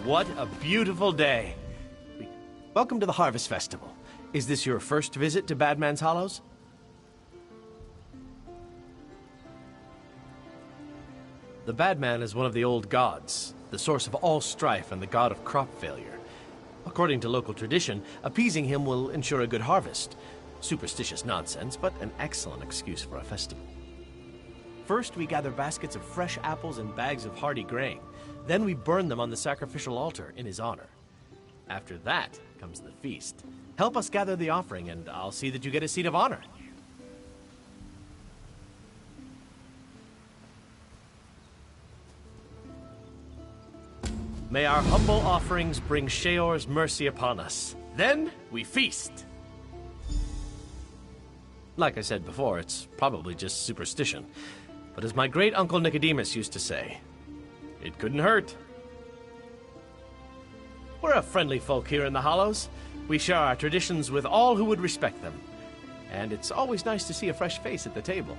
What a beautiful day. Welcome to the Harvest Festival. Is this your first visit to Badman's Hollows? The Badman is one of the old gods, the source of all strife and the god of crop failure. According to local tradition, appeasing him will ensure a good harvest. Superstitious nonsense, but an excellent excuse for a festival. First, we gather baskets of fresh apples and bags of hardy grain. Then we burn them on the sacrificial altar in his honor. After that comes the feast. Help us gather the offering, and I'll see that you get a seat of honor. May our humble offerings bring Sheor's mercy upon us. Then we feast. Like I said before, it's probably just superstition. But as my great-uncle Nicodemus used to say, it couldn't hurt. We're a friendly folk here in the Hollows. We share our traditions with all who would respect them. And it's always nice to see a fresh face at the table.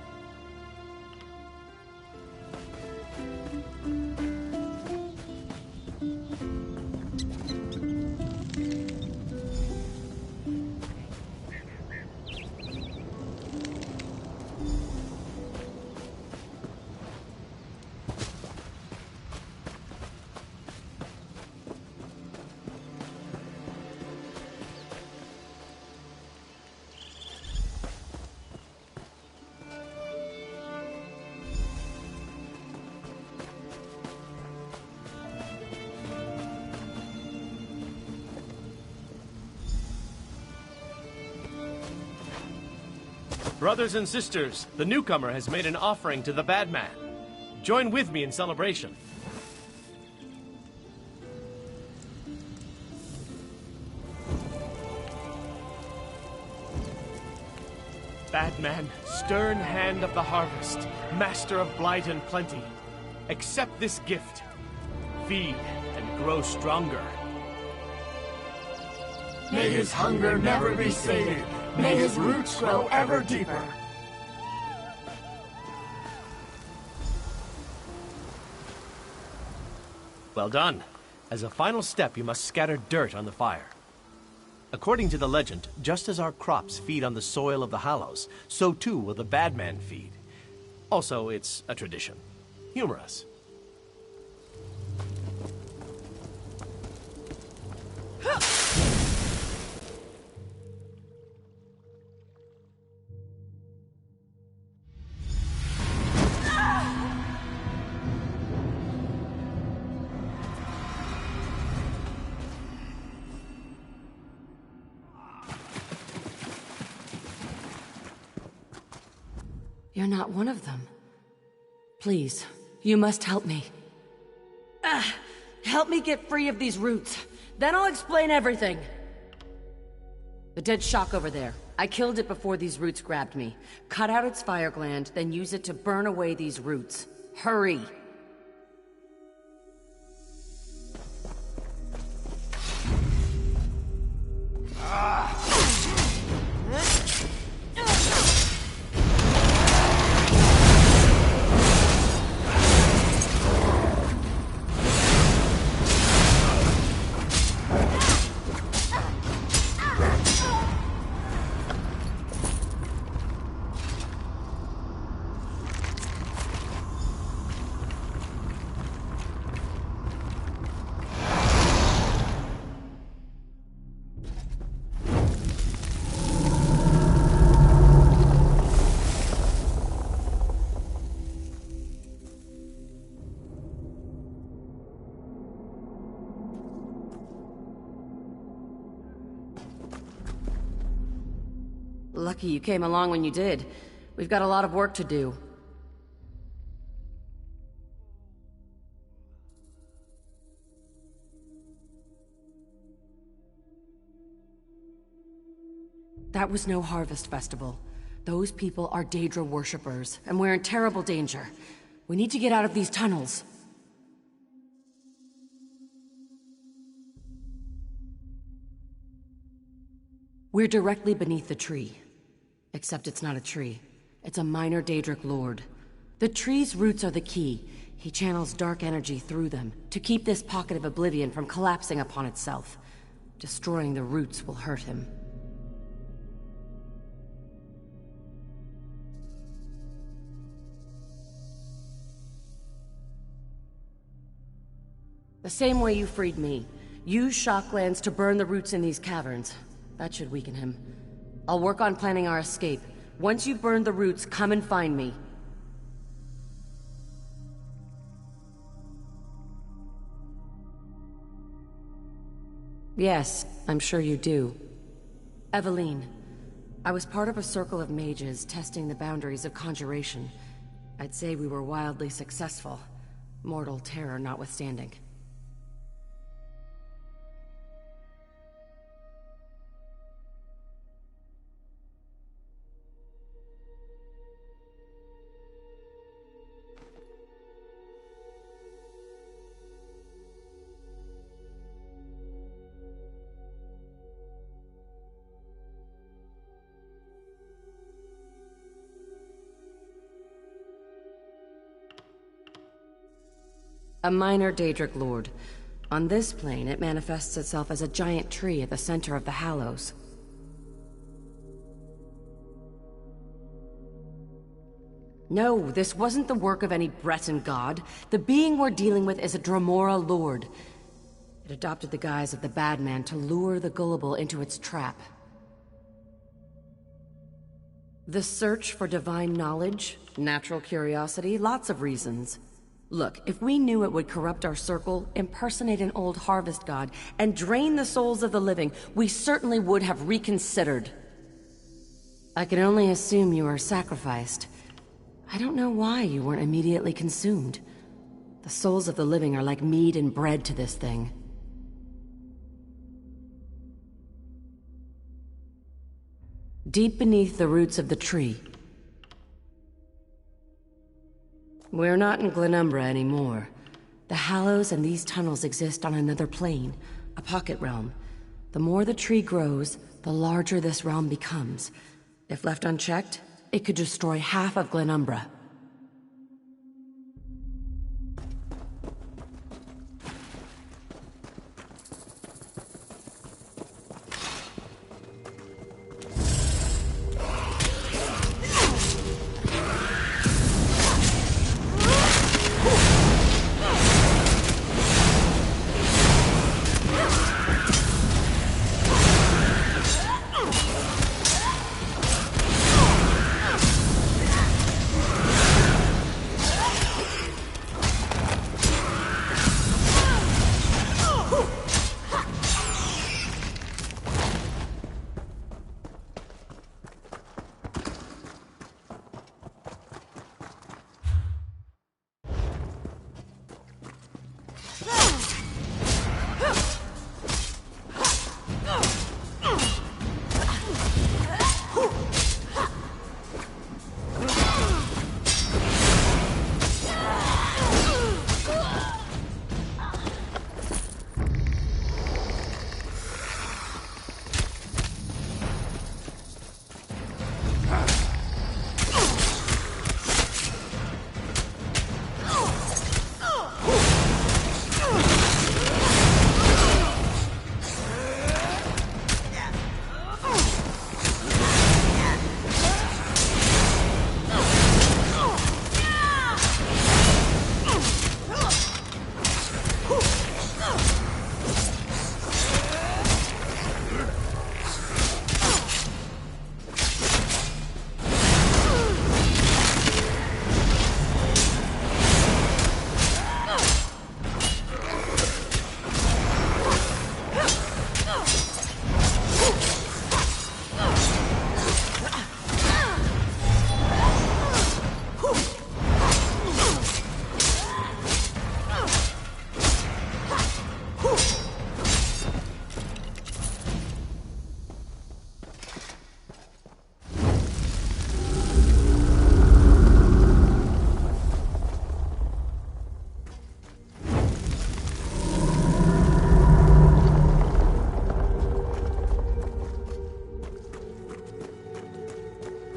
Brothers and sisters, the newcomer has made an offering to the Badman. Join with me in celebration. Badman, stern hand of the harvest, master of blight and plenty, accept this gift. Feed and grow stronger. May his hunger never be sated. May his roots grow ever deeper. Well done. As a final step, you must scatter dirt on the fire. According to the legend, just as our crops feed on the soil of the Hollows, so too will the Badman feed. Also, it's a tradition. Humorous. You're not one of them. Please, you must help me. Help me get free of these roots. Then I'll explain everything. The dead shock over there. I killed it before these roots grabbed me. Cut out its fire gland, then use it to burn away these roots. Hurry! Lucky you came along when you did. We've got a lot of work to do. That was no harvest festival. Those people are Daedra worshippers, and we're in terrible danger. We need to get out of these tunnels. We're directly beneath the tree. Except it's not a tree. It's a minor Daedric lord. The tree's roots are the key. He channels dark energy through them to keep this pocket of oblivion from collapsing upon itself. Destroying the roots will hurt him. The same way you freed me. Use shocklands to burn the roots in these caverns. That should weaken him. I'll work on planning our escape. Once you've burned the roots, come and find me. Yes, I'm sure you do. Eveline, I was part of a circle of mages testing the boundaries of conjuration. I'd say we were wildly successful, mortal terror notwithstanding. A minor Daedric Lord. On this plane, it manifests itself as a giant tree at the center of the Hallows. No, this wasn't the work of any Breton god. The being we're dealing with is a Dremora Lord. It adopted the guise of the bad man to lure the gullible into its trap. The search for divine knowledge, natural curiosity, lots of reasons. Look, if we knew it would corrupt our circle, impersonate an old harvest god, and drain the souls of the living, we certainly would have reconsidered. I can only assume you were sacrificed. I don't know why you weren't immediately consumed. The souls of the living are like meat and bread to this thing. Deep beneath the roots of the tree. We're not in Glenumbra anymore. The Hallows and these tunnels exist on another plane, a pocket realm. The more the tree grows, the larger this realm becomes. If left unchecked, it could destroy half of Glenumbra.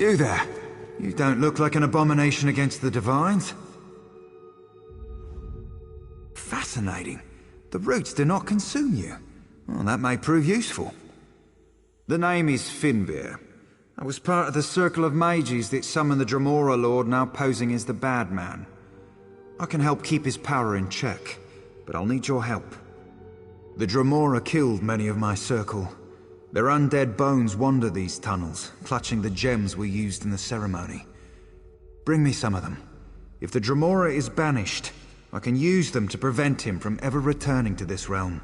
You there. You don't look like an abomination against the Divines. Fascinating. The roots do not consume you. Well, that may prove useful. The name is Finveer. I was part of the circle of mages that summoned the Dremora Lord, now posing as the bad man. I can help keep his power in check, but I'll need your help. The Dremora killed many of my circle. Their undead bones wander these tunnels, clutching the gems we used in the ceremony. Bring me some of them. If the Dremora is banished, I can use them to prevent him from ever returning to this realm.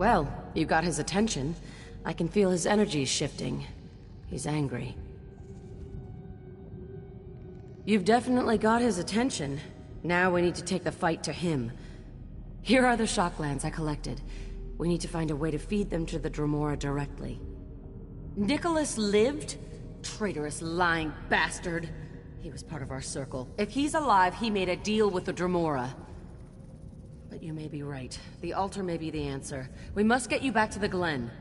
Well, you got his attention. I can feel his energy shifting. He's angry. You've definitely got his attention. Now we need to take the fight to him. Here are the shocklands I collected. We need to find a way to feed them to the Dremora directly. Nicholas lived? Traitorous, lying bastard. He was part of our circle. If he's alive, he made a deal with the Dremora. But you may be right. The altar may be the answer. We must get you back to the Glen.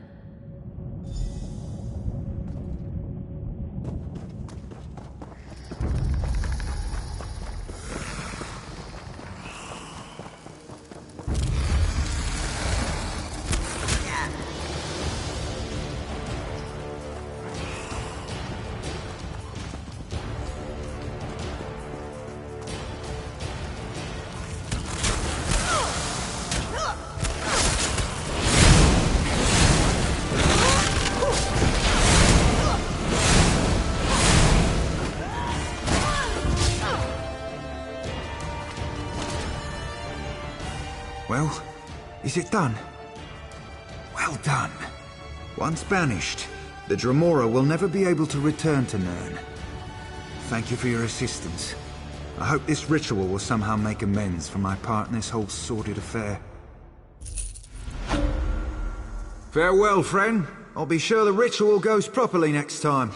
Well, is it done? Well done. Once banished, the Dremora will never be able to return to Nirn. Thank you for your assistance. I hope this ritual will somehow make amends for my part in this whole sordid affair. Farewell, friend. I'll be sure the ritual goes properly next time.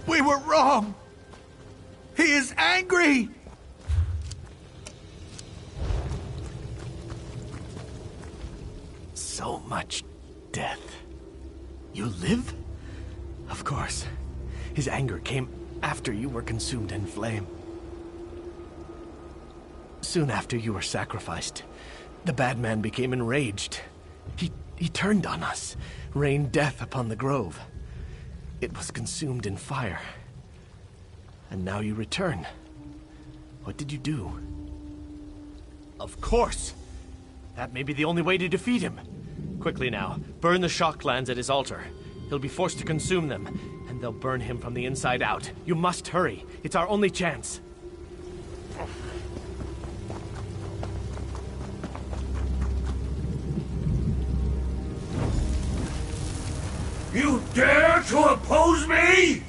We were wrong! He is angry! So much death. You live? Of course. His anger came after you were consumed in flame. Soon after you were sacrificed, the bad man became enraged. He turned on us, rained death upon the grove. It was consumed in fire. And now you return. What did you do? Of course! That may be the only way to defeat him. Quickly now, burn the shocklands at his altar. He'll be forced to consume them, and they'll burn him from the inside out. You must hurry. It's our only chance. You dare to oppose me?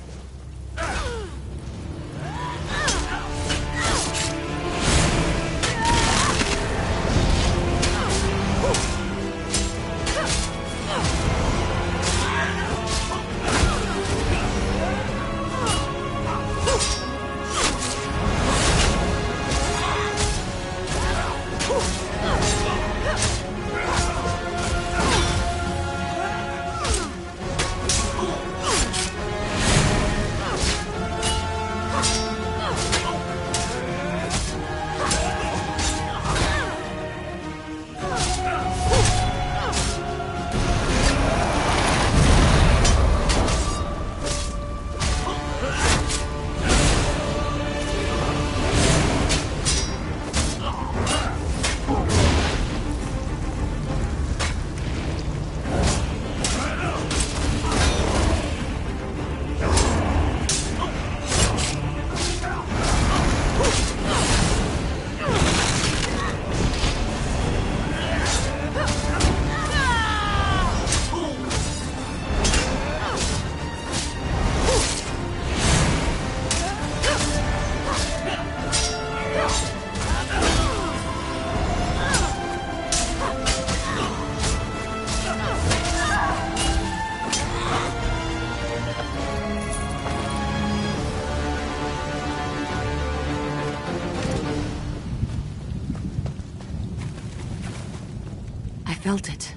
felt it.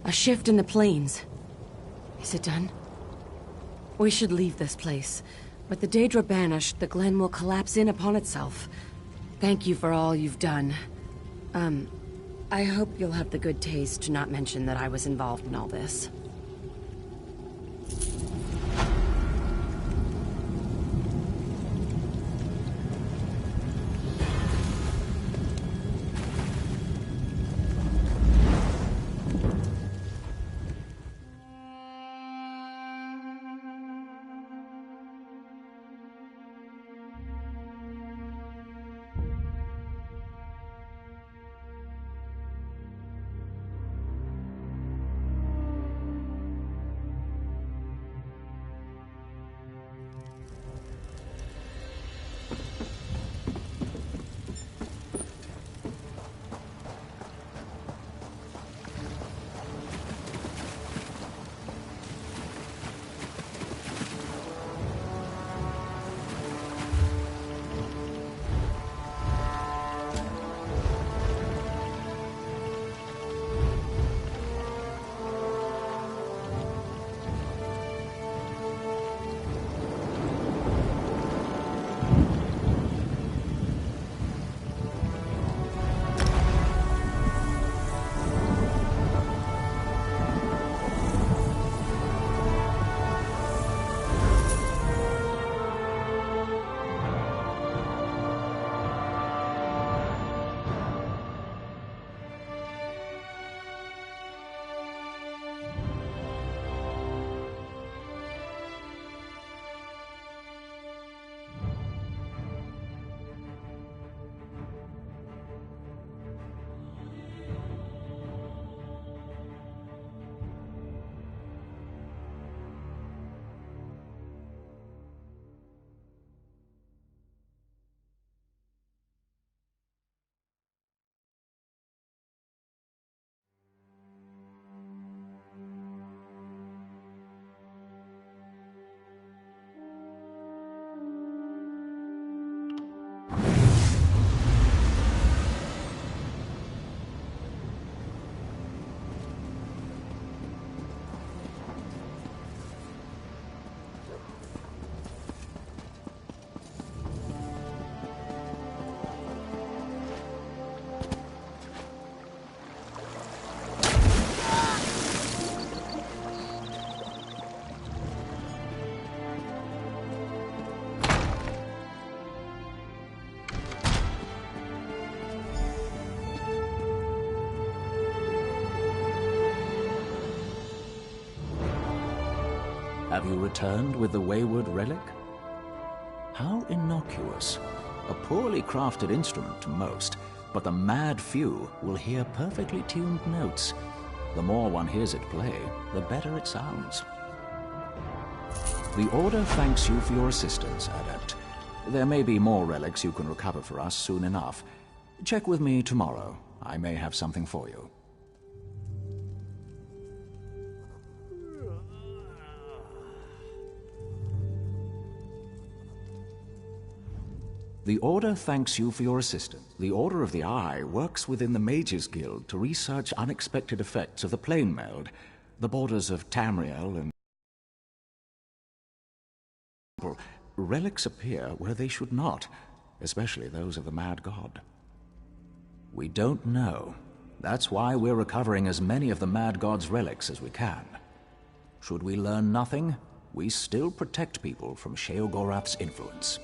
A shift in the planes. Is it done? We should leave this place. With the Daedra banished, the Glen will collapse in upon itself. Thank you for all you've done. I hope you'll have the good taste to not mention that I was involved in all this. Have you returned with the wayward relic? How innocuous. A poorly crafted instrument to most, but the mad few will hear perfectly tuned notes. The more one hears it play, the better it sounds. The Order thanks you for your assistance, Adept. There may be more relics you can recover for us soon enough. Check with me tomorrow. I may have something for you. The Order thanks you for your assistance. The Order of the Eye works within the Mages Guild to research unexpected effects of the plane meld. The borders of Tamriel and relics appear where they should not, especially those of the Mad God. We don't know. That's why we're recovering as many of the Mad God's relics as we can. Should we learn nothing, we still protect people from Sheogorath's influence.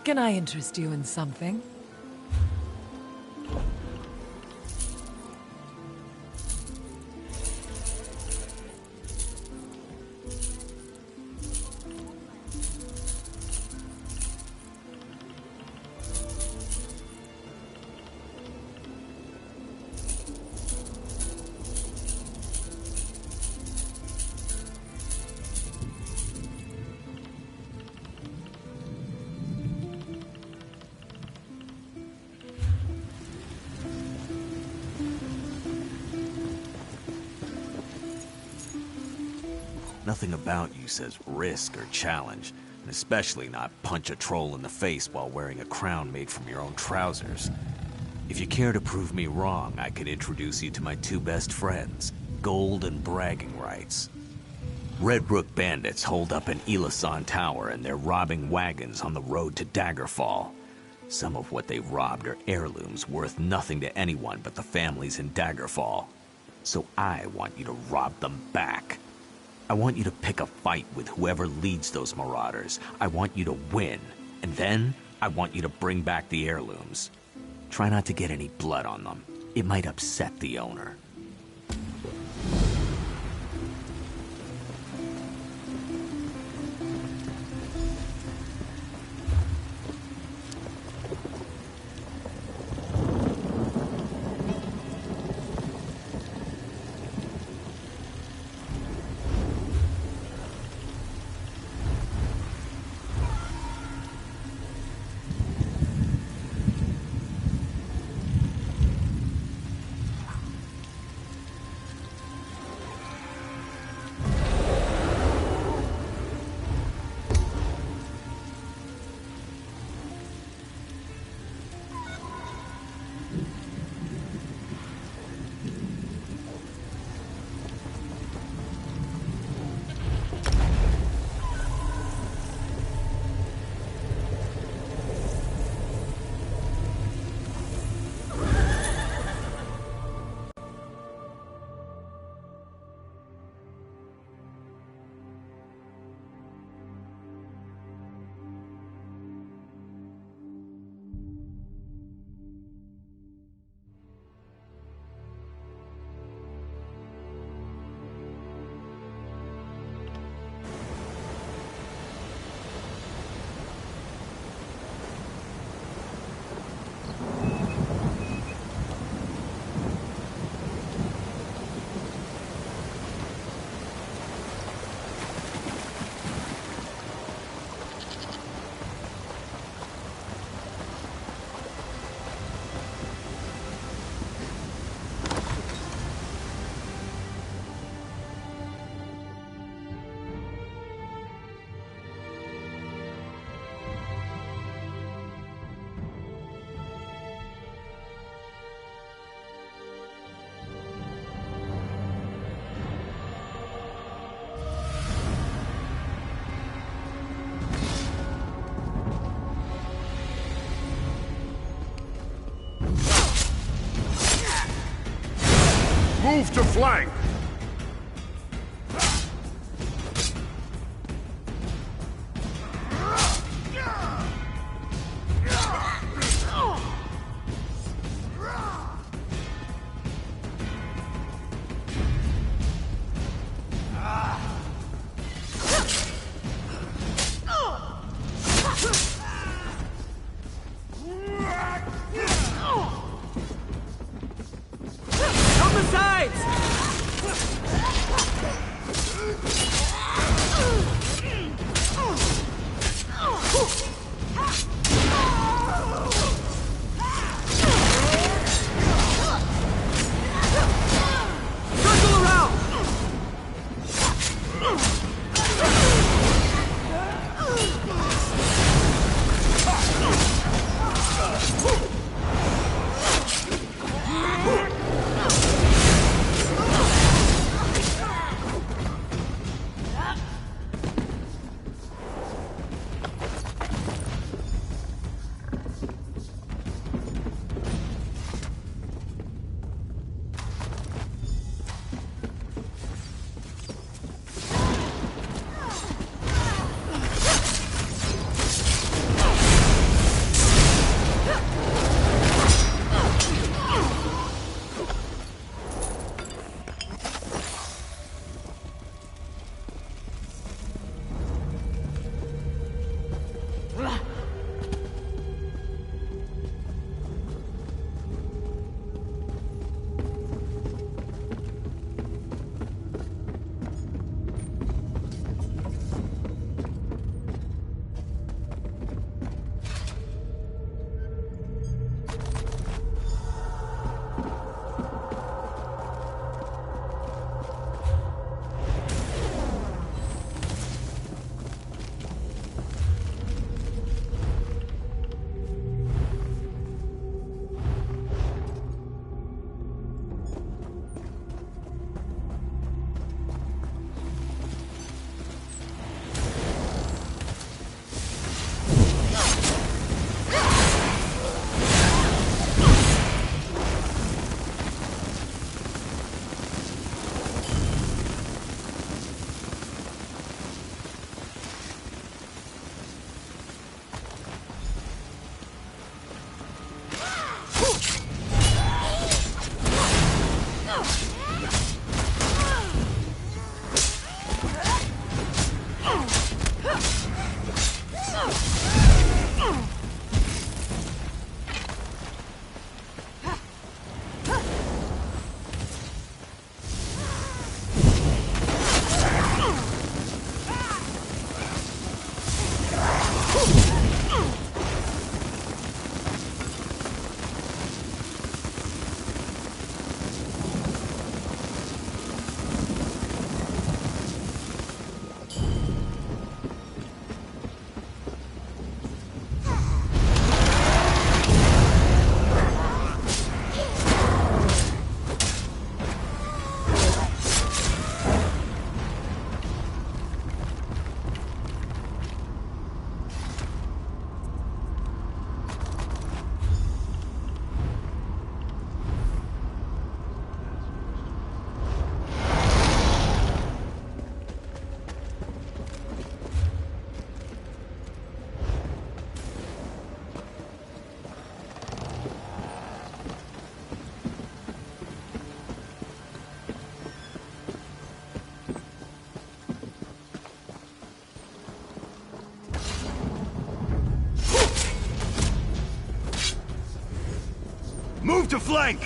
Can I interest you in something? Nothing about you says risk or challenge, and especially not punch a troll in the face while wearing a crown made from your own trousers. If you care to prove me wrong, I could introduce you to my two best friends, Gold and Bragging Rights. Redbrook bandits hold up an Elasan tower and they're robbing wagons on the road to Daggerfall. Some of what they robbed are heirlooms worth nothing to anyone but the families in Daggerfall. So I want you to rob them back. I want you to pick a fight with whoever leads those marauders. I want you to win. And then, I want you to bring back the heirlooms. Try not to get any blood on them. It might upset the owner. Move to flank! On the sides! to flank!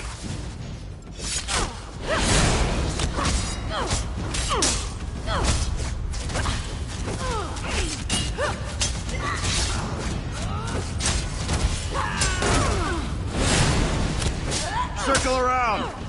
Circle around!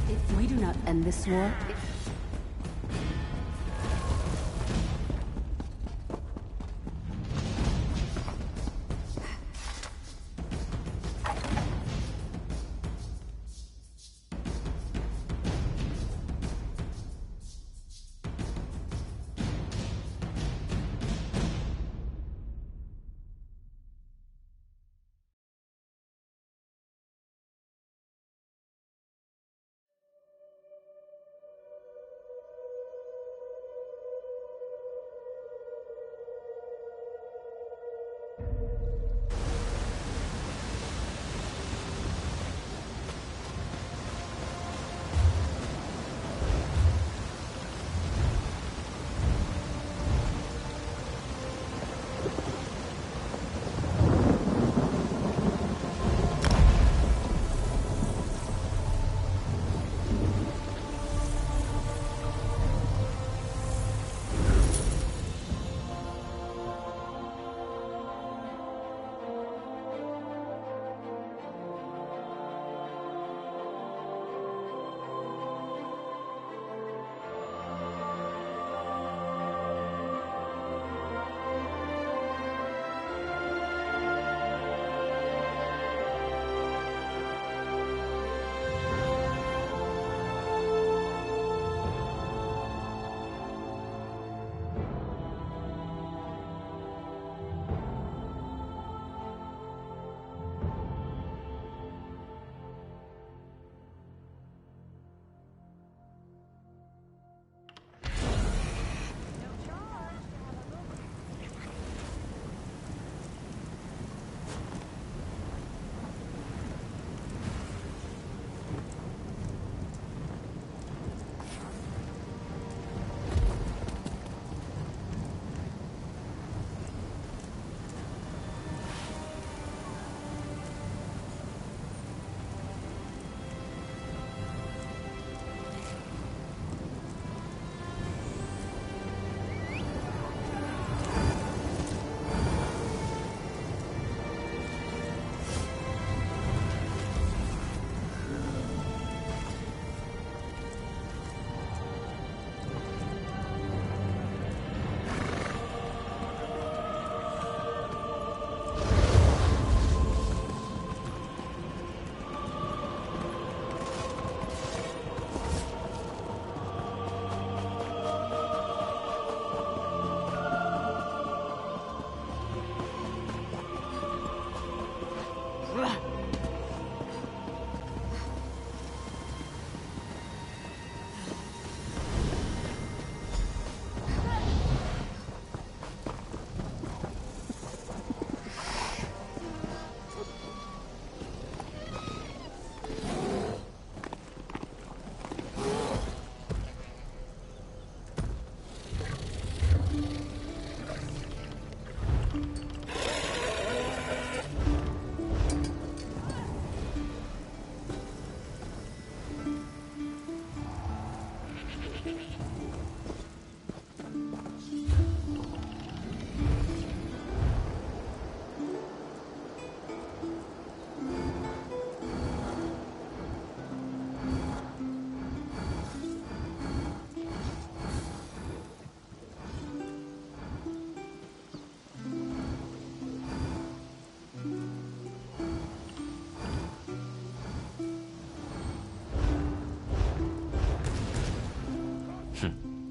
If we do not end this war...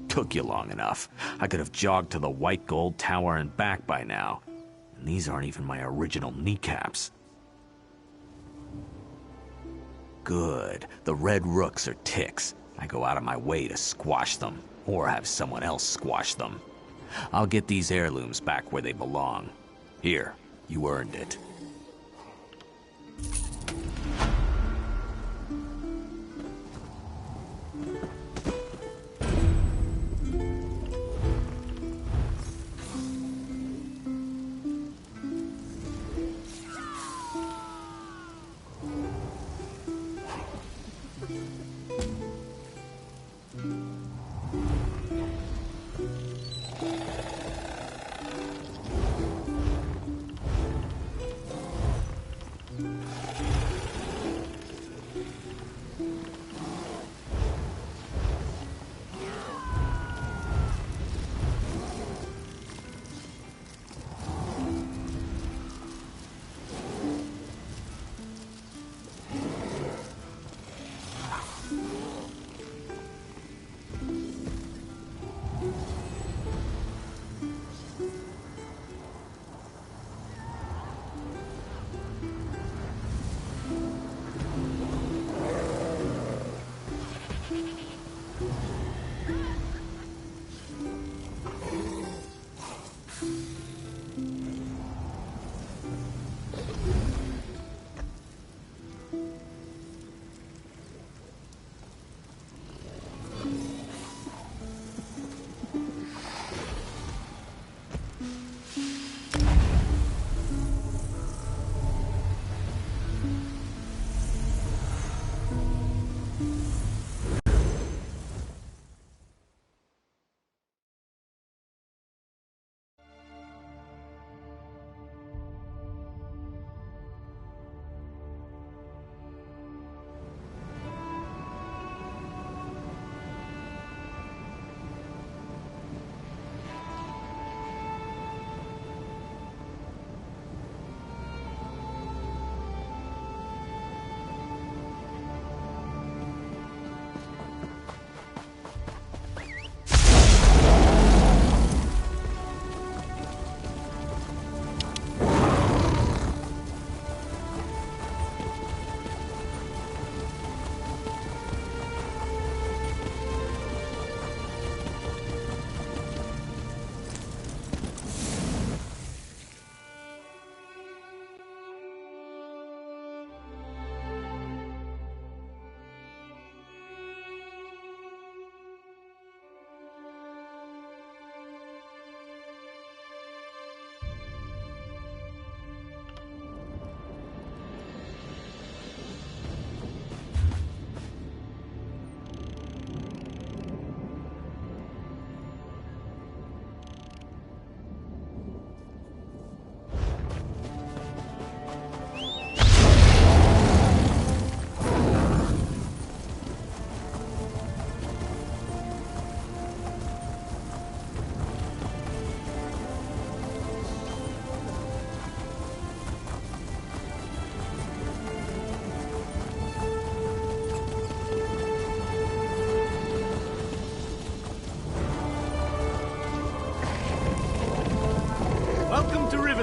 Took you long enough. I could have jogged to the White Gold Tower and back by now. And these aren't even my original kneecaps. Good. The red rooks are ticks. I go out of my way to squash them, or have someone else squash them. I'll get these heirlooms back where they belong. Here, you earned it.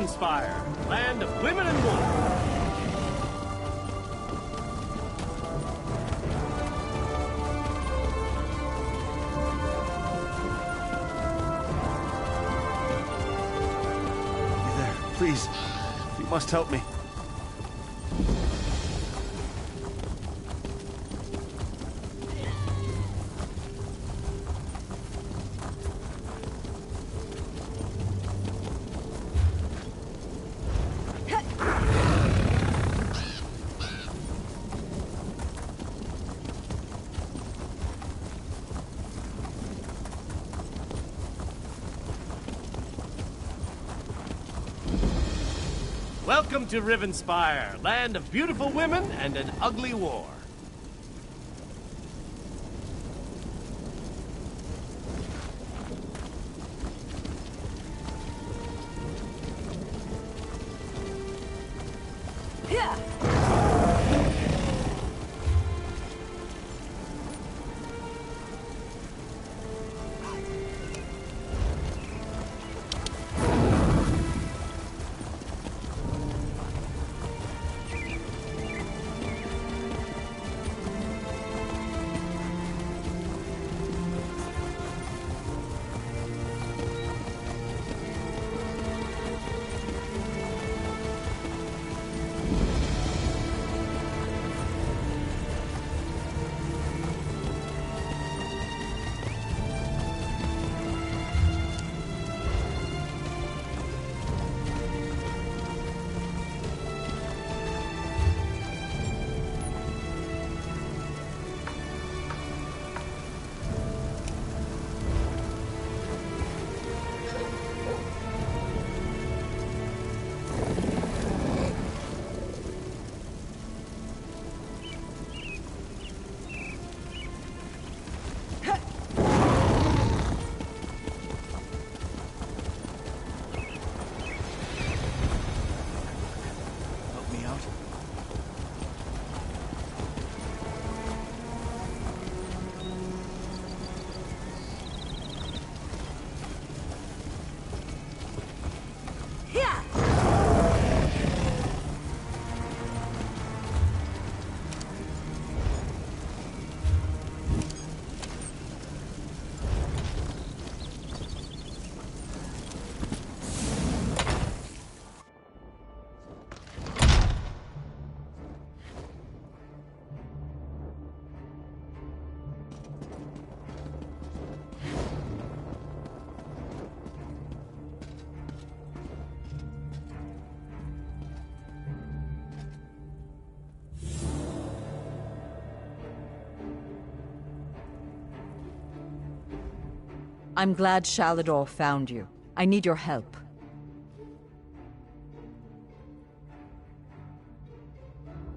Spire, land of women and war. You there, please. You must help me. Welcome to Rivenspire, land of beautiful women and an ugly war. I'm glad Shalador found you. I need your help.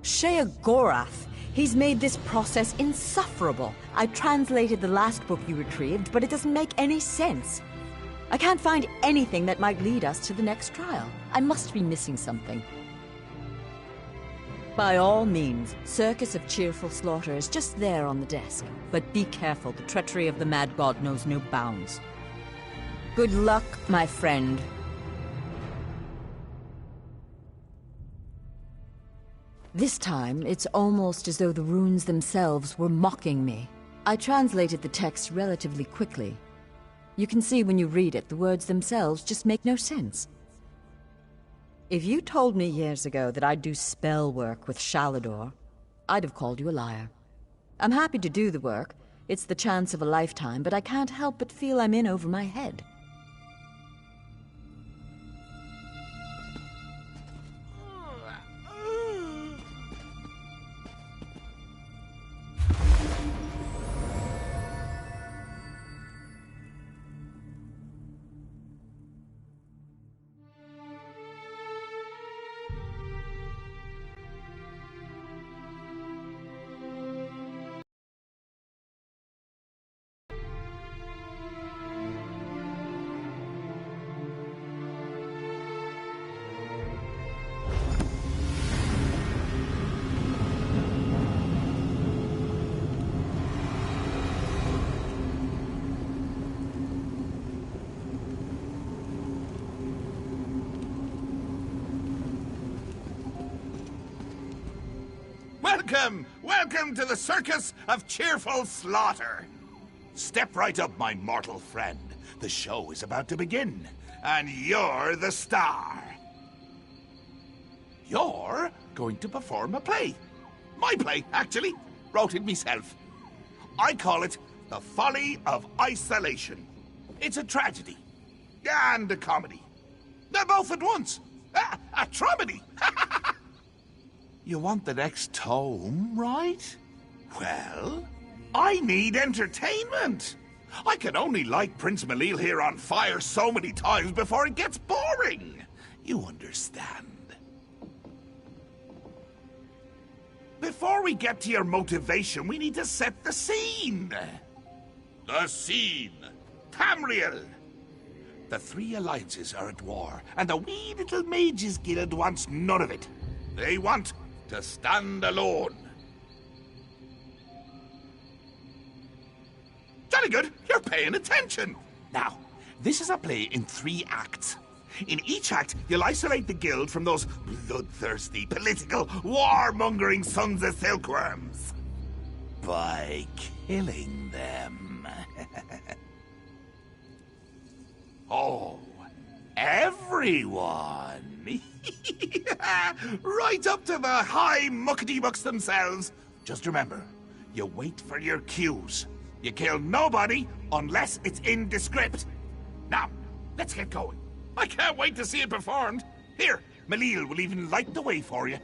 Sheogorath! He's made this process insufferable. I translated the last book you retrieved, but it doesn't make any sense. I can't find anything that might lead us to the next trial. I must be missing something. By all means, Circus of Cheerful Slaughter is just there on the desk. But be careful, the treachery of the Mad God knows no bounds. Good luck, my friend. This time, it's almost as though the runes themselves were mocking me. I translated the text relatively quickly. You can see when you read it, the words themselves just make no sense. If you told me years ago that I'd do spell work with Shalador, I'd have called you a liar. I'm happy to do the work. It's the chance of a lifetime, but I can't help but feel I'm in over my head. Welcome to the Circus of Cheerful Slaughter. Step right up, my mortal friend. The show is about to begin, and you're the star. You're going to perform a play. My play, actually. Wrote it myself. I call it The Folly of Isolation. It's a tragedy. And a comedy. They're both at once. A tromedy. You want the next tome, right? Well, I need entertainment. I can only light Prince Malil here on fire so many times before it gets boring. You understand? Before we get to your motivation, we need to set the scene. The scene. Tamriel. The three alliances are at war, and the wee little mages guild wants none of it. They want to stand alone. Jolly good, you're paying attention. Now, this is a play in 3 acts. In each act, you'll isolate the guild from those bloodthirsty, political, warmongering sons of silkworms. By killing them. Oh, everyone. Right up to the high muckety-mucks themselves. Just remember, you wait for your cues. You kill nobody unless it's in the script. Now, let's get going. I can't wait to see it performed. Here, Malil will even light the way for you.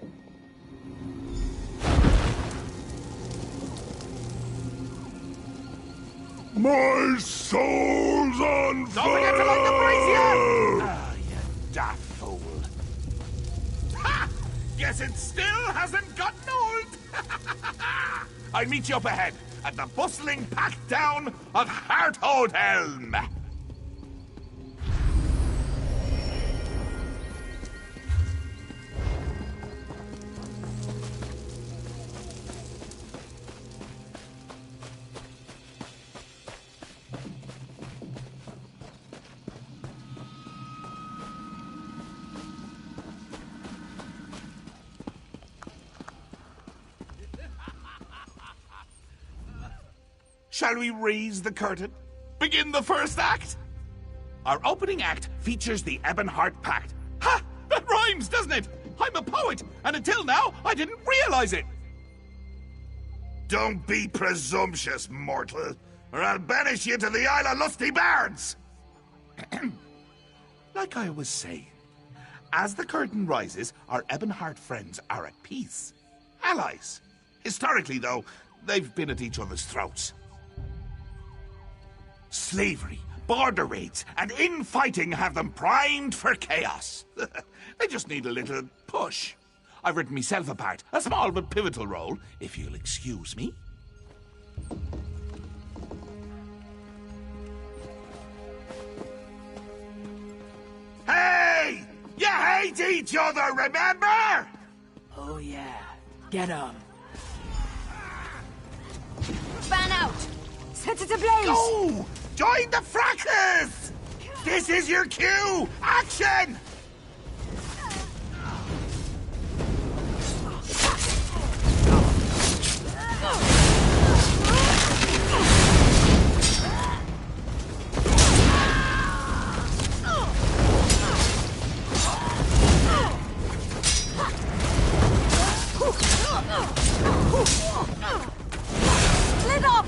My soul's on fire! Don't forget to light the brazier! Ah, you daft fool. Ha! Guess it still hasn't gotten old. I'll meet you up ahead at the bustling pack down of Hearthold-Helm. Shall we raise the curtain? Begin the first act? Our opening act features the Ebonheart Pact. Ha! That rhymes, doesn't it? I'm a poet, and until now, I didn't realize it. Don't be presumptuous, mortal, or I'll banish you to the Isle of Lusty Bards. Like I was saying, as the curtain rises, our Ebonheart friends are at peace. Allies. Historically, though, they've been at each other's throats. Slavery, border raids and infighting have them primed for chaos. They just need a little push. I've written myself a part, a small but pivotal role, if you'll excuse me. Hey! You hate each other, remember? Oh yeah, get 'em. Fan out! Set it ablaze! Go! Join the fracas! This is your cue! Action! Split up!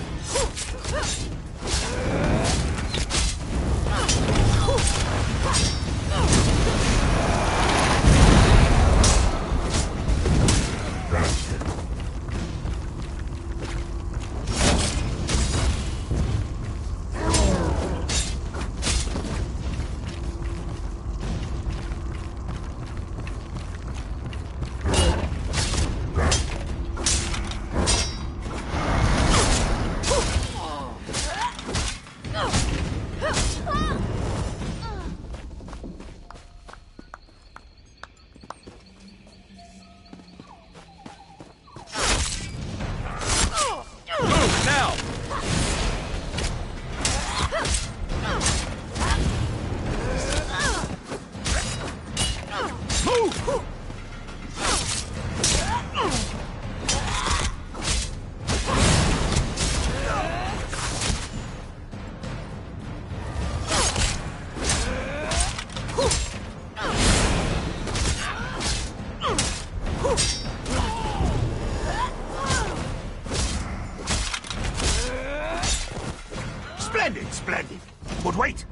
Splendid. But wait,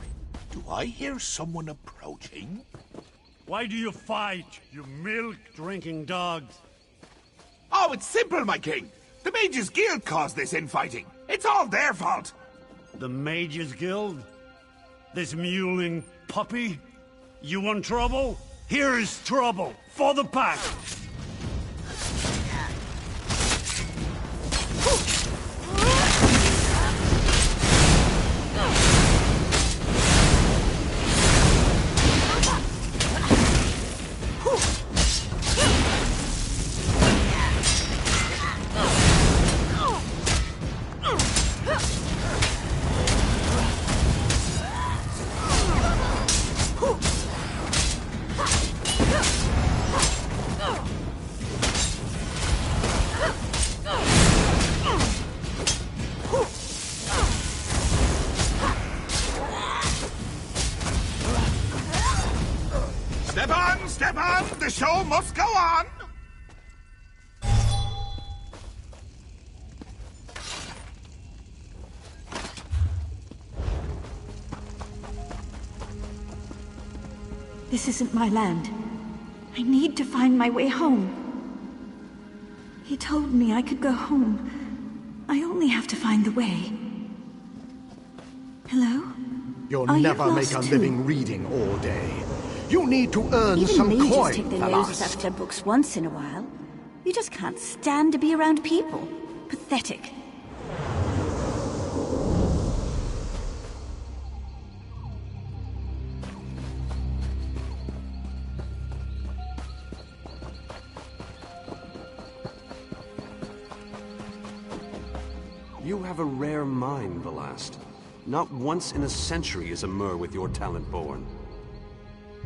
do I hear someone approaching? Why do you fight, you milk-drinking dogs? Oh, it's simple, my king. The Mages Guild caused this infighting. It's all their fault. The Mages Guild? This mewling puppy? You want trouble? Here's trouble for the pack. Step on! The show must go on! This isn't my land. I need to find my way home. He told me I could go home. I only have to find the way. Hello? You'll Are you never make lost a too? living reading all day. You need to earn Even some mages coin, take their Thalas. noses out of their books once in a while. You just can't stand to be around people. Pathetic. You have a rare mind, Velast. Not once in a century is a Mer with your talent born.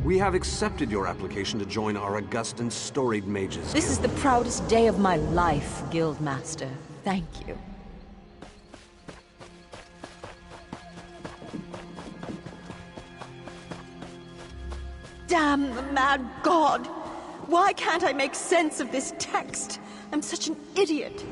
We have accepted your application to join our august and storied mages. This is the proudest day of my life, Guildmaster. Thank you. Damn the mad god! Why can't I make sense of this text? I'm such an idiot.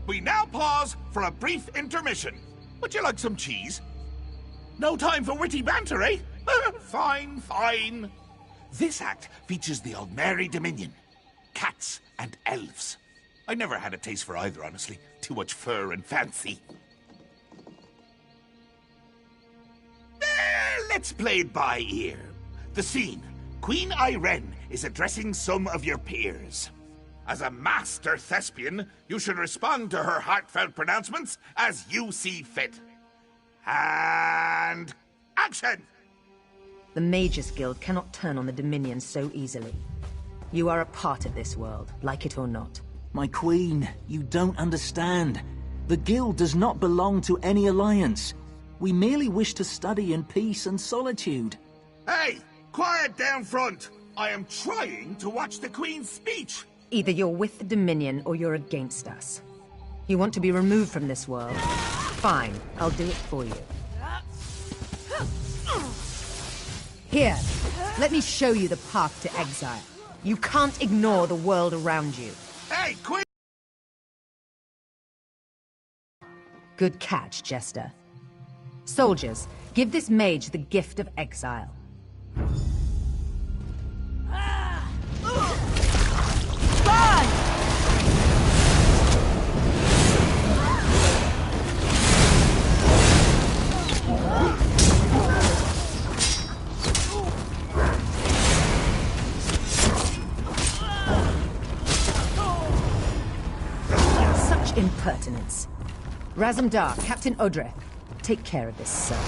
We now pause for a brief intermission. Would you like some cheese? No time for witty banter, eh? Fine, fine. This act features the Aldmeri Dominion. Cats and elves. I never had a taste for either, honestly. Too much fur and fancy. Let's play it by ear. The scene. Queen Irene is addressing some of your peers. As a master thespian, you should respond to her heartfelt pronouncements as you see fit. And action! The Mages Guild cannot turn on the Dominion so easily. You are a part of this world, like it or not. My queen, you don't understand. The Guild does not belong to any alliance. We merely wish to study in peace and solitude. Hey! Quiet down front! I am trying to watch the Queen's speech! Either you're with the Dominion or you're against us. You want to be removed from this world? Fine, I'll do it for you. Here, let me show you the path to exile. You can't ignore the world around you. Hey, Queen! Good catch, Jester. Soldiers, give this mage the gift of exile. Such impertinence. Razumdar, Captain Odreth, take care of this, sir.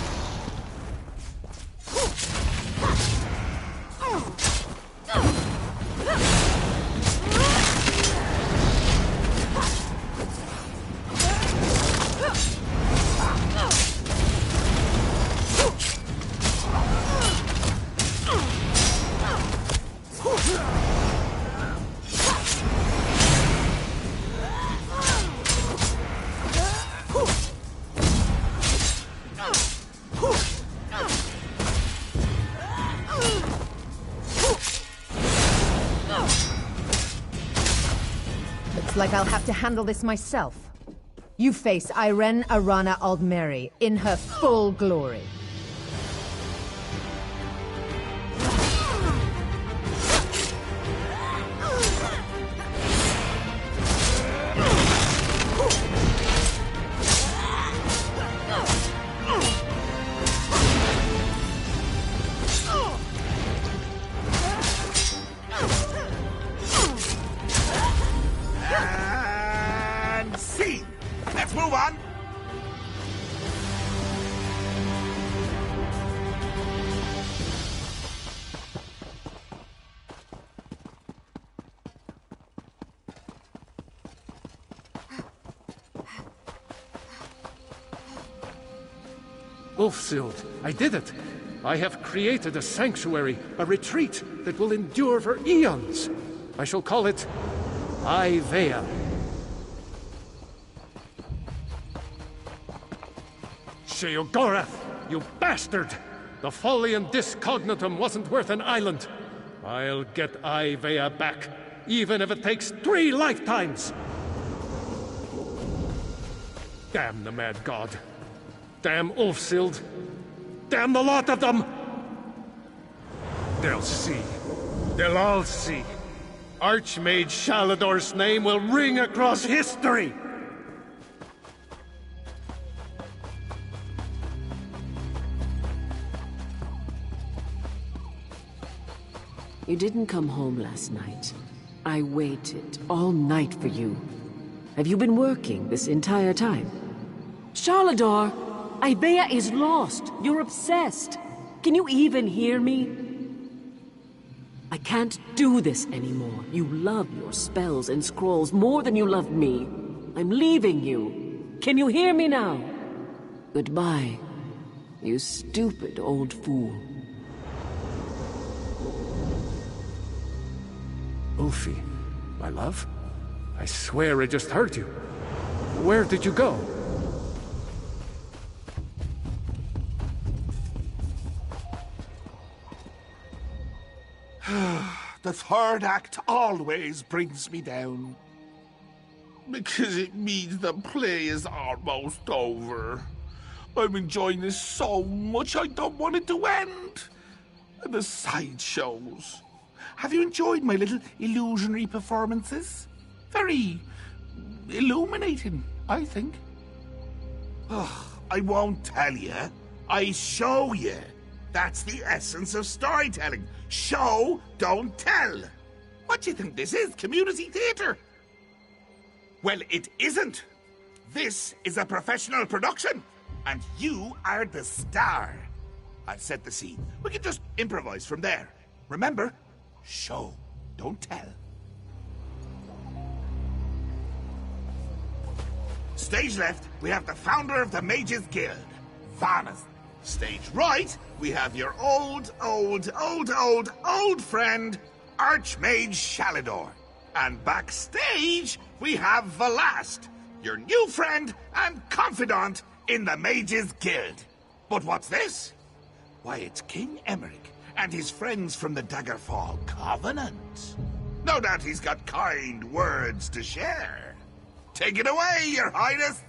Like I'll have to handle this myself. You face Irene Arana Aldmeri in her full glory. Ulfsild, I did it! I have created a sanctuary, a retreat that will endure for eons. I shall call it Ivea. Sheogorath, you bastard! The folly and discognitum wasn't worth an island. I'll get Ivea back, even if it takes 3 lifetimes! Damn the mad god. Damn Ulfsild. Damn the lot of them! They'll see. They'll all see. Archmage Shalador's name will ring across history! You didn't come home last night. I waited all night for you. Have you been working this entire time? Shalador! Ivea is lost! You're obsessed! Can you even hear me? I can't do this anymore. You love your spells and scrolls more than you love me. I'm leaving you. Can you hear me now? Goodbye, you stupid old fool. Ulfi, my love? I swear I just heard you. Where did you go? The third act always brings me down. Because it means the play is almost over. I'm enjoying this so much I don't want it to end. And the sideshows. Have you enjoyed my little illusionary performances? Very illuminating, I think. Ugh, I won't tell you. I show you. That's the essence of storytelling. Show, don't tell. What do you think this is? Community theatre? Well, it isn't. This is a professional production, and you are the star. I've set the scene. We can just improvise from there. Remember, show, don't tell. Stage left, we have the founder of the Mages Guild, Varnas. Stage right, we have your old friend, Archmage Shalidor. And backstage, we have Velast, your new friend and confidant in the Mages Guild. But what's this? Why, it's King Emmerich and his friends from the Daggerfall Covenant. No doubt he's got kind words to share. Take it away, Your Highness!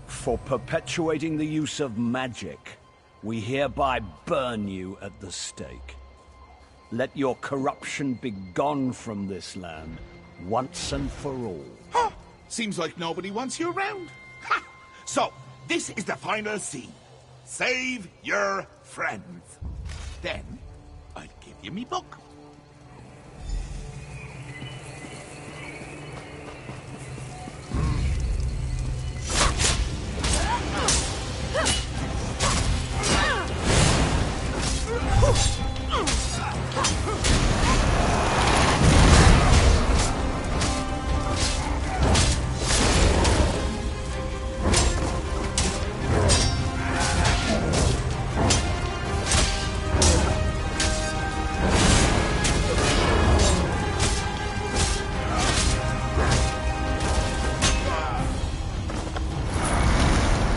For perpetuating the use of magic, we hereby burn you at the stake. Let your corruption be gone from this land, once and for all. Huh. Seems like nobody wants you around. Ha! So, this is the final scene. Save your friends. Then, I'll give you me book.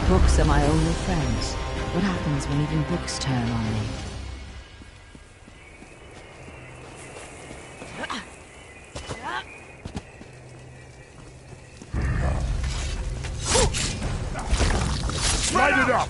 Books are my only friends. What happens when even books turn on me? Light it up!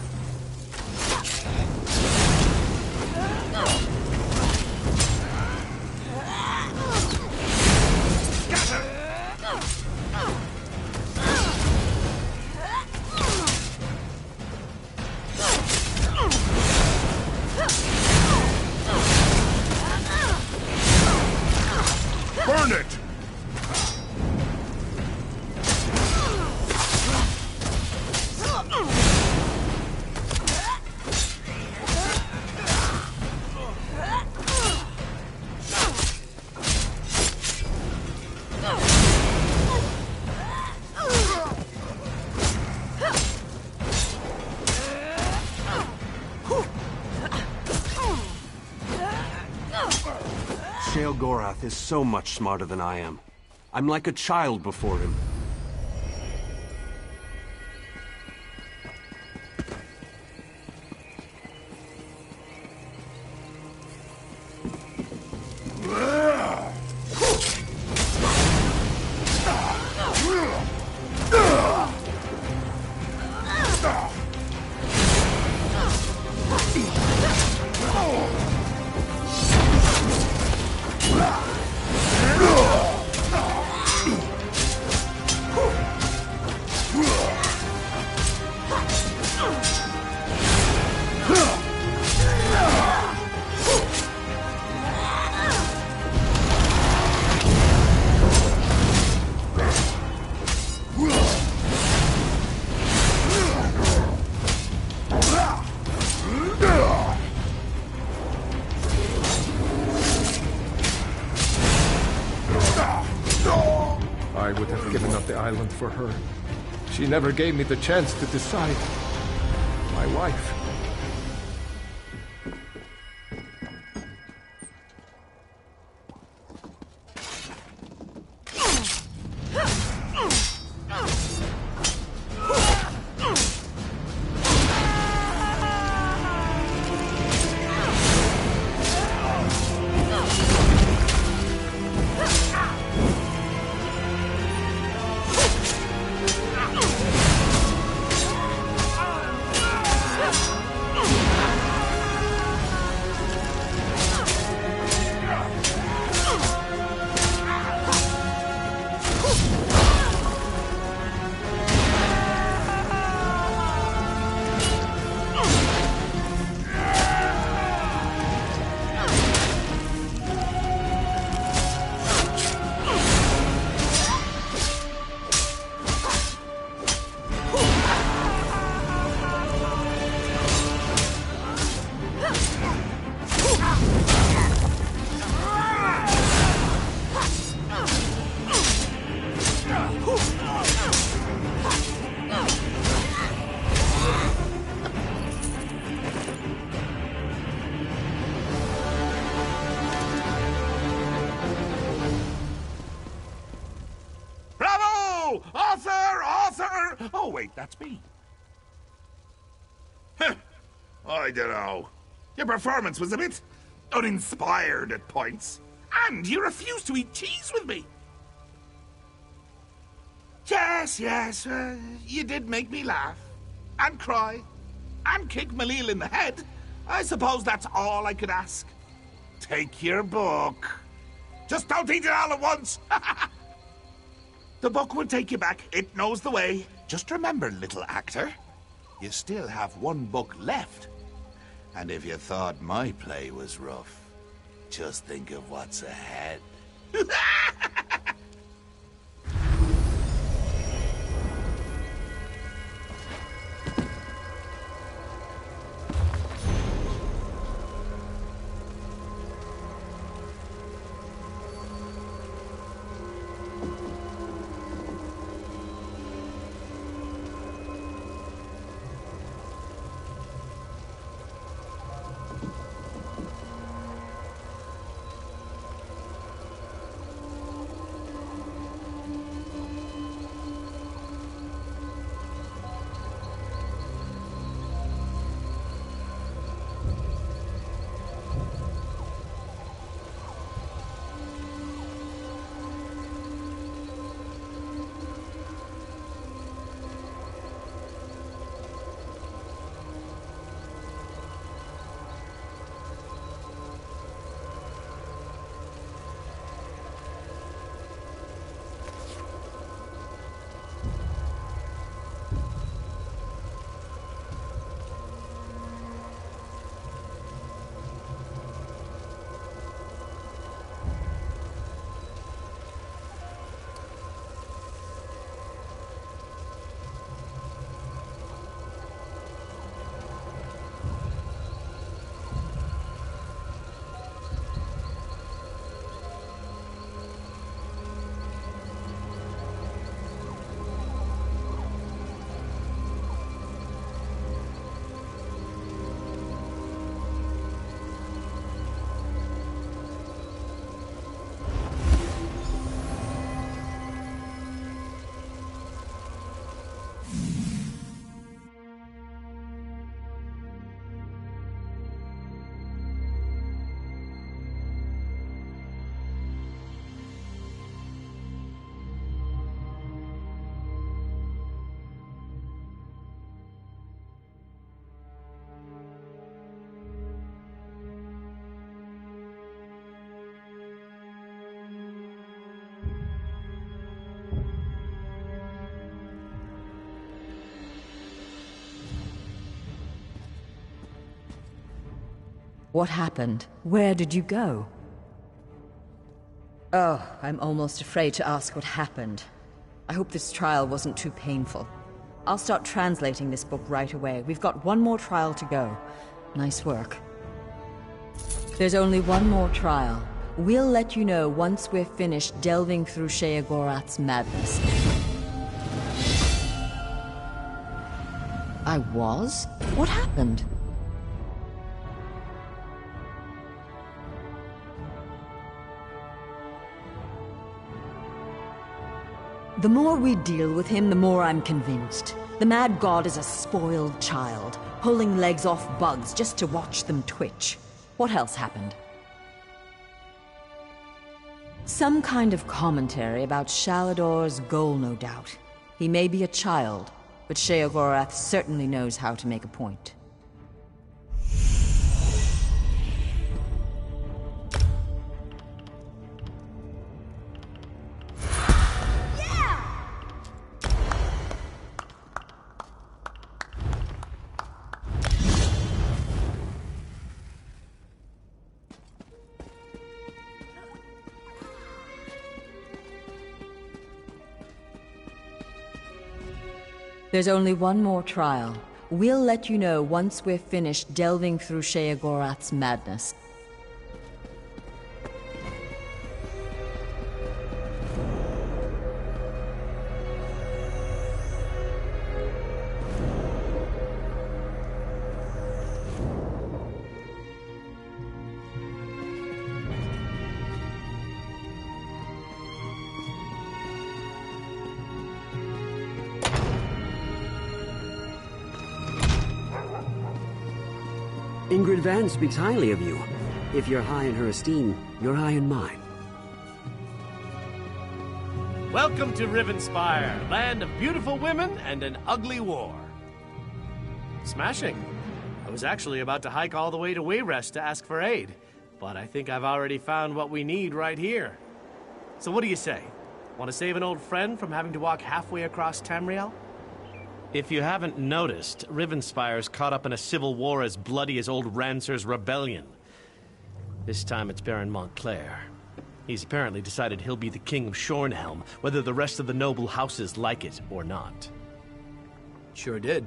Burn it! Sheogorath is so much smarter than I am. I'm like a child before him. I would have given up the island for her. She never gave me the chance to decide. My wife. wait, that's me. Heh, I don't know. Your performance was a bit uninspired at points. And you refused to eat cheese with me. Yes, you did make me laugh. And cry. And kick Malil in the head. I suppose that's all I could ask. Take your book. Just don't eat it all at once. The book will take you back. It knows the way. Just remember, little actor, you still have one book left. And if you thought my play was rough, just think of what's ahead. What happened? Where did you go? Oh, I'm almost afraid to ask what happened. I hope this trial wasn't too painful. I'll start translating this book right away. We've got one more trial to go. Nice work. There's only one more trial. We'll let you know once we're finished delving through Sheogorath's madness. I was? What happened? The more we deal with him, the more I'm convinced. The Mad God is a spoiled child, pulling legs off bugs just to watch them twitch. What else happened? Some kind of commentary about Shalador's goal, no doubt. He may be a child, but Sheogorath certainly knows how to make a point. There's only one more trial. We'll let you know once we're finished delving through Sheogorath's madness. Ingrid Van speaks highly of you. If you're high in her esteem, you're high in mine. Welcome to Rivenspire, land of beautiful women and an ugly war. Smashing. I was actually about to hike all the way to Wayrest to ask for aid, but I think I've already found what we need right here. So what do you say? Want to save an old friend from having to walk halfway across Tamriel? If you haven't noticed, Rivenspire's caught up in a civil war as bloody as old Rancer's rebellion. This time it's Baron Montclair. He's apparently decided he'll be the king of Shornhelm, whether the rest of the noble houses like it or not. Sure did.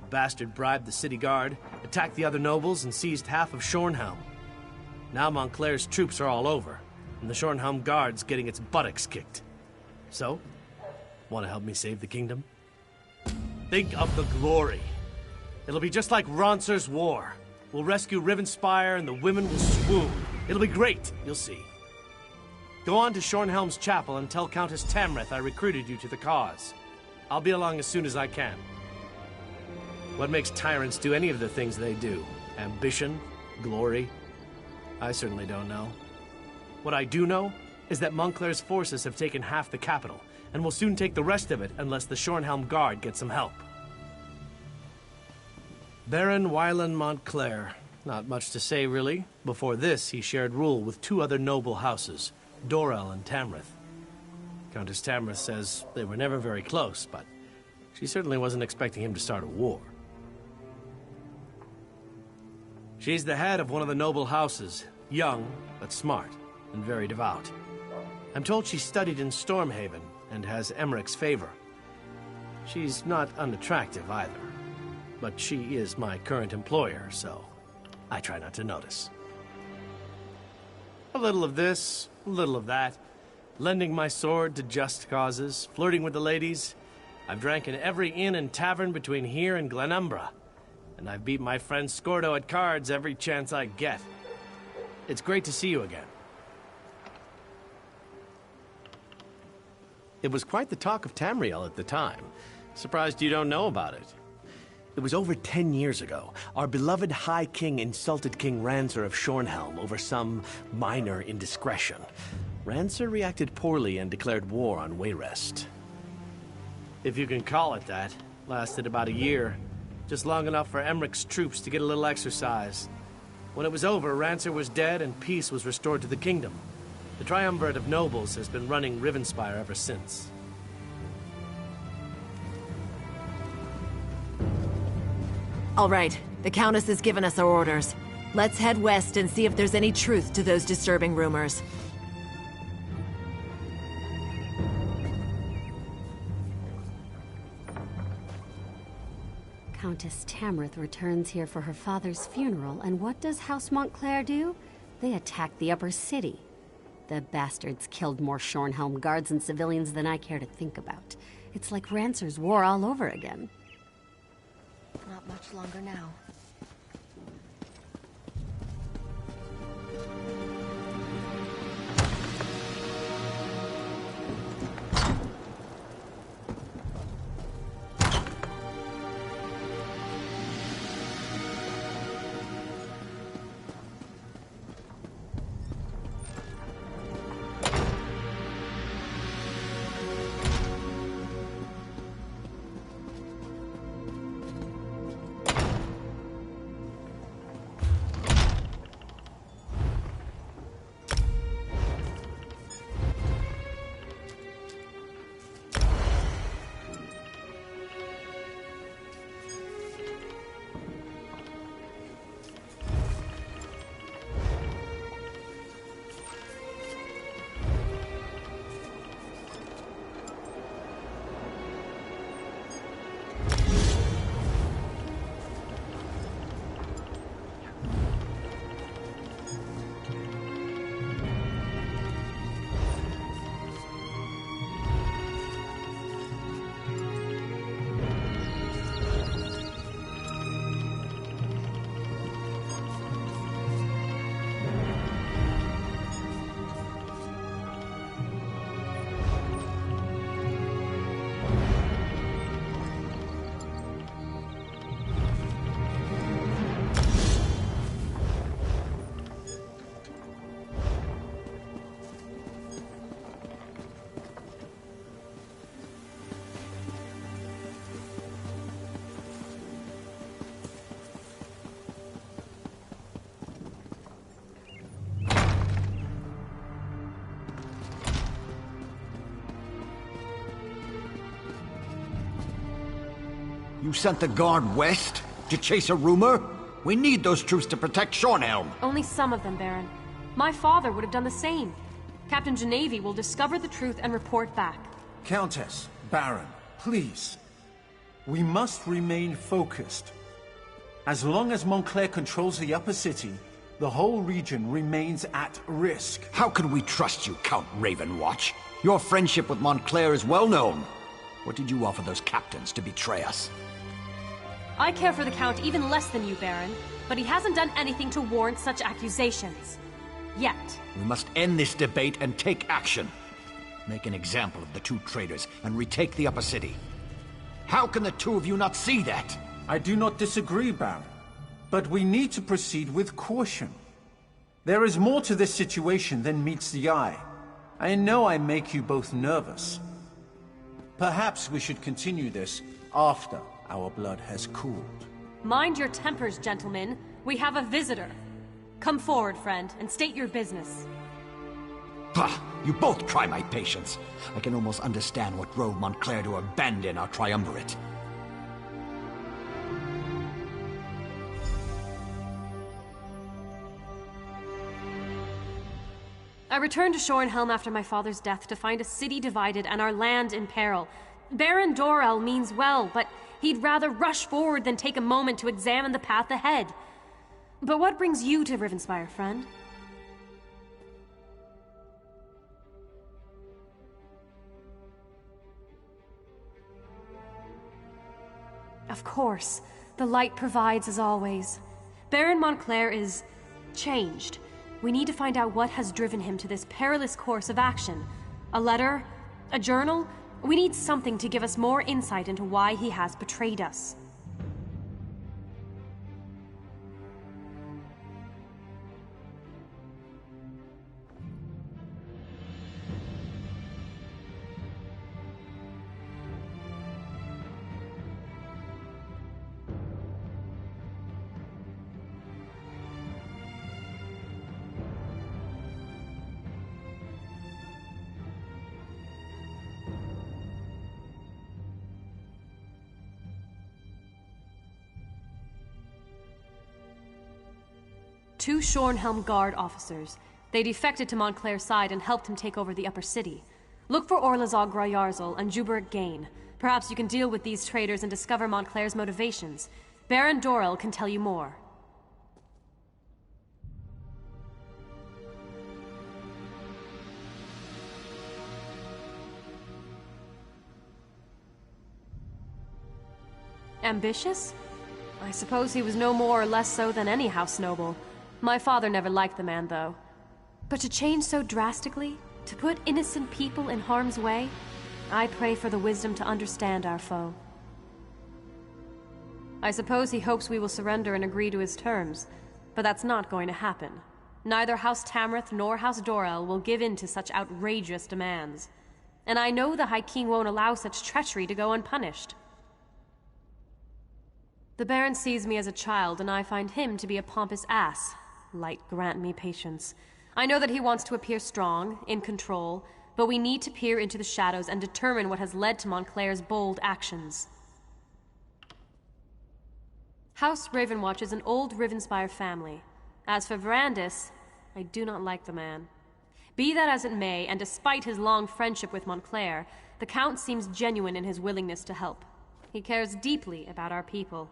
The bastard bribed the city guard, attacked the other nobles, and seized half of Shornhelm. Now Montclair's troops are all over, and the Shornhelm guard's getting its buttocks kicked. So, want to help me save the kingdom? Think of the glory. It'll be just like Rancer's war. We'll rescue Rivenspire and the women will swoon. It'll be great, you'll see. Go on to Shornhelm's chapel and tell Countess Tamrith I recruited you to the cause. I'll be along as soon as I can. What makes tyrants do any of the things they do? Ambition? Glory? I certainly don't know. What I do know is that Montclair's forces have taken half the capital, and will soon take the rest of it unless the Shornhelm Guard gets some help. Baron Wylan Montclair. Not much to say, really. Before this, he shared rule with two other noble houses, Dorel and Tamrith. Countess Tamrith says they were never very close, but she certainly wasn't expecting him to start a war. She's the head of one of the noble houses, young, but smart, and very devout. I'm told she studied in Stormhaven, and has Emmerich's favor. She's not unattractive either, but she is my current employer, so I try not to notice. A little of this, a little of that, lending my sword to just causes, flirting with the ladies. I've drank in every inn and tavern between here and Glenumbra, and I've beat my friend Scordo at cards every chance I get. It's great to see you again. It was quite the talk of Tamriel at the time. Surprised you don't know about it. It was over 10 years ago. Our beloved High King insulted King Rancer of Shornhelm over some minor indiscretion. Rancer reacted poorly and declared war on Wayrest. If you can call it that. Lasted about a year. Just long enough for Emmerich's troops to get a little exercise. When it was over, Rancer was dead and peace was restored to the kingdom. The triumvirate of nobles has been running Rivenspire ever since. All right, the Countess has given us our orders. Let's head west and see if there's any truth to those disturbing rumors. Countess Tamrith returns here for her father's funeral, and what does House Montclair do? They attack the upper city. The bastards killed more Shornhelm guards and civilians than I care to think about. It's like Rancer's war all over again. Not much longer now. You sent the guard west? To chase a rumor? We need those troops to protect Shornhelm. Only some of them, Baron. My father would have done the same. Captain Genevieve will discover the truth and report back. Countess, Baron, please. We must remain focused. As long as Montclair controls the upper city, the whole region remains at risk. How can we trust you, Count Ravenwatch? Your friendship with Montclair is well known. What did you offer those captains to betray us? I care for the Count even less than you, Baron, but he hasn't done anything to warrant such accusations. Yet. We must end this debate and take action. Make an example of the two traitors and retake the upper city. How can the two of you not see that? I do not disagree, Baron. But we need to proceed with caution. There is more to this situation than meets the eye. I know I make you both nervous. Perhaps we should continue this after our blood has cooled. Mind your tempers, gentlemen. We have a visitor. Come forward, friend, and state your business. Bah! You both try my patience. I can almost understand what drove Montclair to abandon our triumvirate. I returned to Shornhelm after my father's death to find a city divided and our land in peril. Baron Dorell means well, but he'd rather rush forward than take a moment to examine the path ahead. But what brings you to Rivenspire, friend? Of course. The light provides as always. Baron Montclair is changed. We need to find out what has driven him to this perilous course of action. A letter? A journal? We need something to give us more insight into why he has betrayed us. Two Shornhelm Guard officers. They defected to Montclair's side and helped him take over the upper city. Look for Orlazog Grayarzal and Juberic Gain. Perhaps you can deal with these traitors and discover Montclair's motivations. Baron Dorell can tell you more. Ambitious? I suppose he was no more or less so than any house noble. My father never liked the man, though. But to change so drastically, to put innocent people in harm's way, I pray for the wisdom to understand our foe. I suppose he hopes we will surrender and agree to his terms, but that's not going to happen. Neither House Tamrith nor House Dorell will give in to such outrageous demands. And I know the High King won't allow such treachery to go unpunished. The Baron sees me as a child, and I find him to be a pompous ass. Light grant me patience. I know that he wants to appear strong, in control, but we need to peer into the shadows and determine what has led to Montclair's bold actions. House Ravenwatch is an old Rivenspire family. As for Verandis, I do not like the man. Be that as it may, and despite his long friendship with Montclair, the Count seems genuine in his willingness to help. He cares deeply about our people.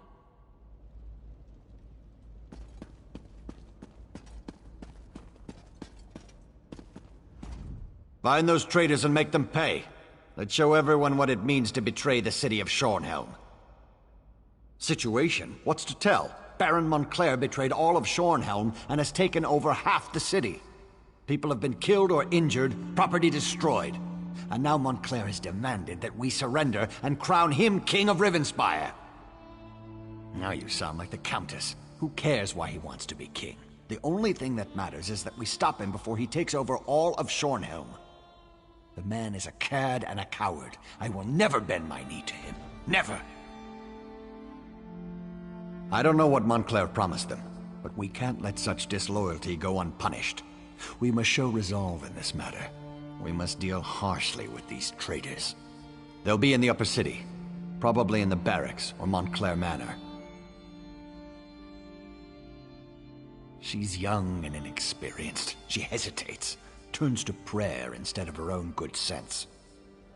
Find those traitors and make them pay. Let's show everyone what it means to betray the city of Shornhelm. Situation? What's to tell? Baron Montclair betrayed all of Shornhelm and has taken over half the city. People have been killed or injured, property destroyed. And now Montclair has demanded that we surrender and crown him King of Rivenspire. Now you sound like the Countess. Who cares why he wants to be king? The only thing that matters is that we stop him before he takes over all of Shornhelm. The man is a cad and a coward. I will never bend my knee to him. Never! I don't know what Montclair promised them, but we can't let such disloyalty go unpunished. We must show resolve in this matter. We must deal harshly with these traitors. They'll be in the upper city. Probably in the barracks or Montclair Manor. She's young and inexperienced. She hesitates, turns to prayer instead of her own good sense.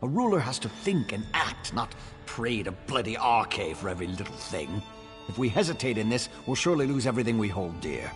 A ruler has to think and act, not pray to bloody Arcade for every little thing. If we hesitate in this, we'll surely lose everything we hold dear.